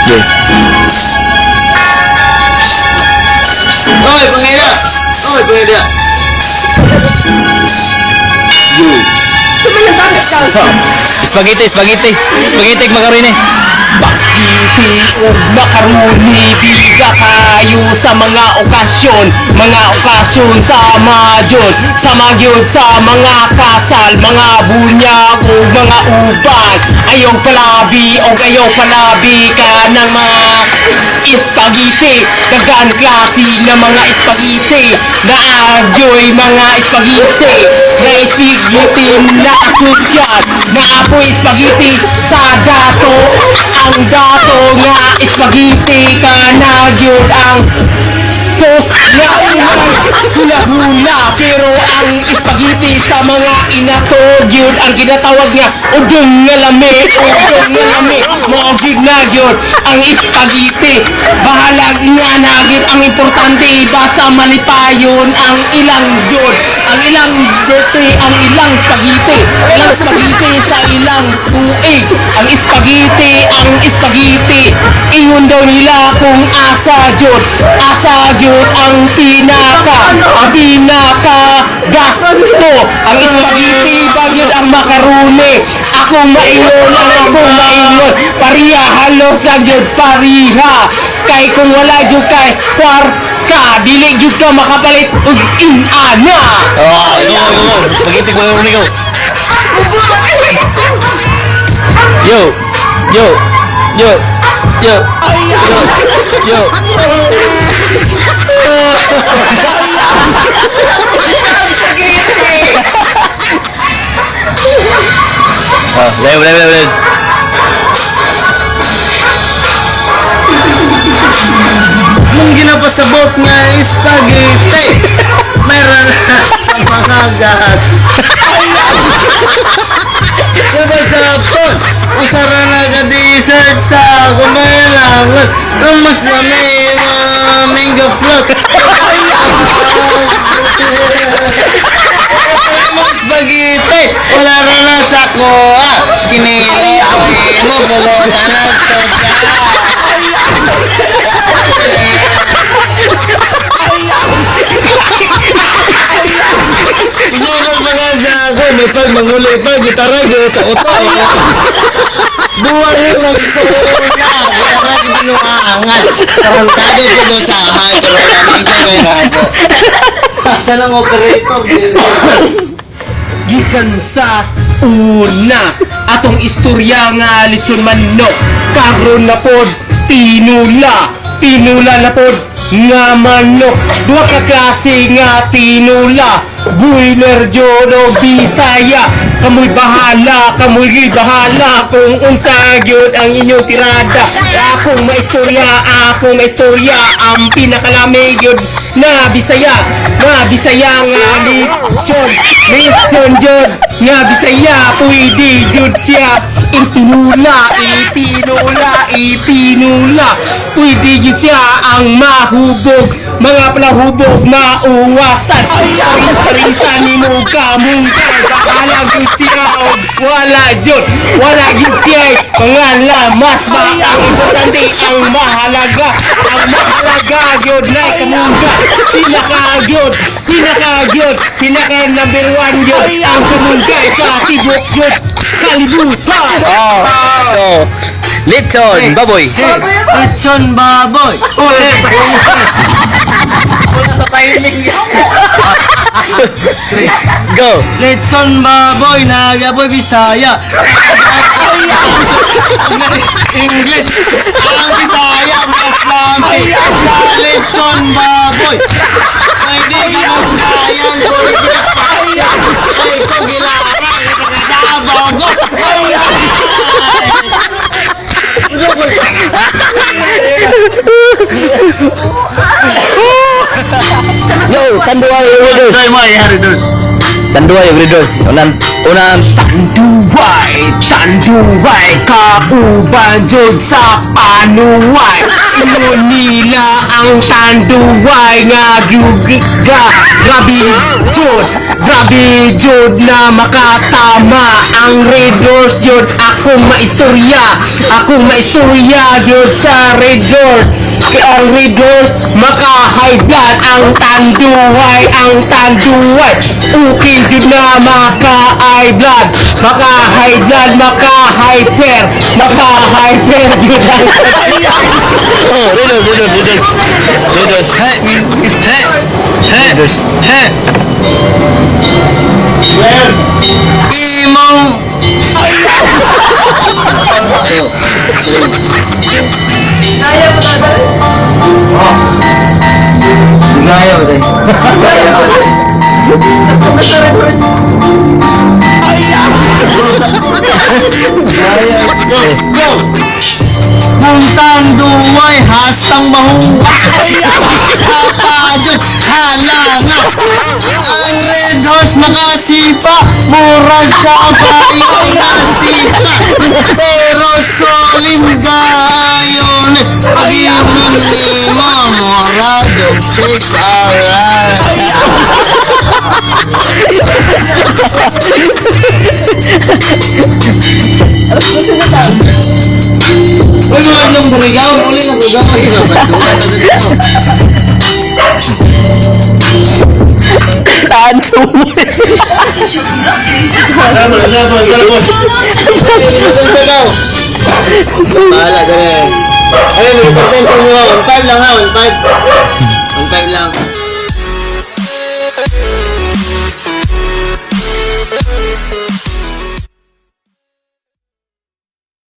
Oi, pangaya! Oi, pangaya! Spaghetti, spaghetti. Spaghetti makaroni. Makaroni, biga kayo sa mga okasyon sa madyon, sa magyod sa mga kasal, mga bunyag o mga uban. Ayaw palabi o ayaw palabi ka ng mga spaghetti, dagan klase na mga spaghetti, naagyoy mga spaghetti, na spaghetti na asosyal, na apoy spaghetti sa dato, ang dato nga spaghetti ka na yun ang sos na unang hula-hula, pero ang spaghetti sa mga inatog yun ang ginatawag nga udong nga lami, maogig na yun ang spaghetti. Bahalag nga na yun ang importante, basta malipayon ang ilang yun, ang ilang dirty, ang ilang spaghetti sa ilang tuig. Ang spaghetti ingon daw nila kung asa yun ang pinaka gasto. Ang spaghetti bagid ang makaroni, akong maingon pariha, halos lang yun pariha, kay kung wala yun kay kwarka dili yun ka makapalit og inana. Spaghetti makaroni ko. Yo. Yo. Yo. Yo. Yo. Lain. Nung ginapasabot nga spaghetti, meron na sa mga gat. Napasabot, usara na ka-dessert sa kumalangan, ang mas lami mango float. Spaghetti, wala na sa koa, kinili ko mo, pulutan ng Siguro mga gago, may pag manguli pa, gitara, gita-uto. Buwan yung nagsuna, gitara, ginuangan. Tarantado ko doon sa ahan, pero kami ko ngayon ako. Saan ang operator? Gikan sa una atong istorya nga lechon manok, karon na pod tinula na pod nga manok, duha ka klase nga tinula, buiner jud o Bisaya. Kamoy bahala kung unsa gyud ang inyong tirada. Akong maistorya ang pinakalami gyud na Bisaya nga lechon jud nga Bisaya, pwede jud siya itinula, pwede jud siya ang mahubog, mga palahubog mauwasan, parisa ni mo kamungkay, bahala jud siya o wala jud siya mga lamas ba. Ang importante ang mahalaga jud na kamungkay, pinaka number 1 jud ang kamungkay sa tibok jud kalibutan. Lechon baboy. Lechon baboy. Go. Lechon baboy, nagaboy Bisaya. English. Ang Bisaya, mas lami. Sa lechon baboy. Pwede ka magkayan. Ay, ko gilarang. Nagadabago. Yo, tanduan yung redos. Ay, may haridos. Tanduay yung Raiders. Unang Tanduay, kauban jud sa panuway. Ingon nila ang tanduay nga gyugiga. Grabe jud na makatama ang Raiders jud. Akong maistorya jud sa Raiders. Kaya ang Raiders maka-high blood ang tanduay. Okay jud na maka-high blood, maka-hyper jud ang Oh, Raiders. Hey! Imong! Gaya mo tayo. Puntang duway, hastang mahuway. Kapadyon, halanga. Ang Red Horse makasipa, murag kabayong nasita. Pero solim gayon, pag-iwan lima, murag yung chicks alright. Uy, mga nung burigaw, muli na burigaw. Bahala ka rin. Ay, may content mo. 1.5 lang ha, 1.5.